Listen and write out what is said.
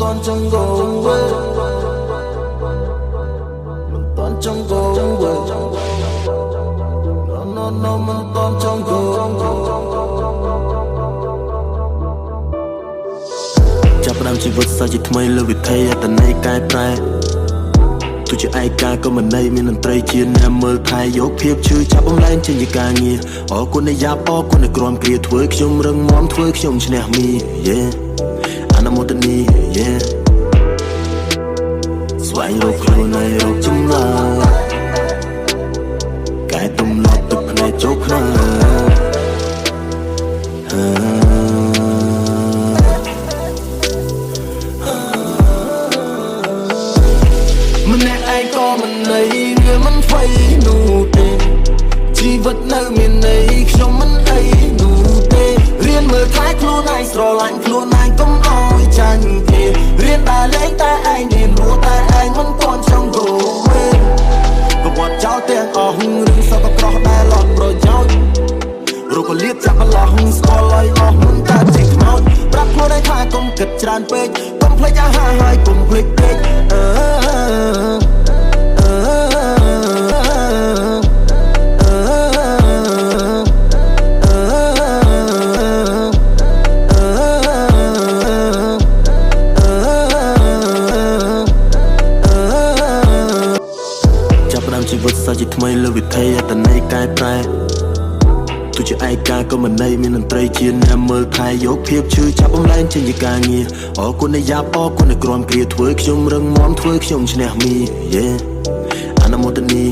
toàn trong gồng quê mình toàn trong gồng quê nó mình toàn trong gồngចាប់ផ្ដើមជីវិតសាជាថ្មីលើវិថីអត្តន័យកែប្រែទោះជាឯកាក៏មិនន័យមានតន្ត្រីជាអ្នកមើលថែយកភាពឈឺចាប់បំលែងចេញពីការងារអរគុណអ្នកយ៉ាប់អរគុណអ្នកក្រំគ្រាធ្វើខ្ញុំរឹងមាំធ្វើខ្ញុំឈ្នះមីអនុមោទនីស្វែងរកខ្លួនឯងរកចម្លើយកែទំលាប់ទឹកភ្នែកចូលក្នុងម្នាក់ឯងក៏មិនន័យវាមិនថ្មីនោះទេជីវិតនៅមានន័យខ្ញុំមិនអីនោះទេរៀនមើលថែខ្លួនឯងស្រឡាញ់ខ្លួនឯងកុំឲ្យចាញ់គេរៀនតែលេងតែឯងរៀនរស់តែឯងមិនទាន់ចង់go away ប្រវត្តិចោលទាំងអស់រឿងសពក្រោះដែលលត់ប្រយោជន៍រូបលៀបចាប់បន្លោះស្គាល់ឲ្យអស់មិនតែជាខ្មោចប្រាប់ខ្លួនឯងថាកុំគិតច្រើនពេកកុំភ្លេចអាហារហើយកុំភ្លេចពេកជីវិតសាជាថ្មីលើវិថីអត្តន័យកែប្រែទោះជាឯកាក៏មិនន័យមានតន្ត្រីជាអ្នកមើលថែយកភាពឈឺចាប់បំលែងចេញពីការងារអរគុណអ្នកយ៉ាប់អរគុណអ្នកក្រំគ្រាធ្វើខ្ញុំរឹងមាំធ្វើខ្ញុំឈ្នះមីអនុមោទនី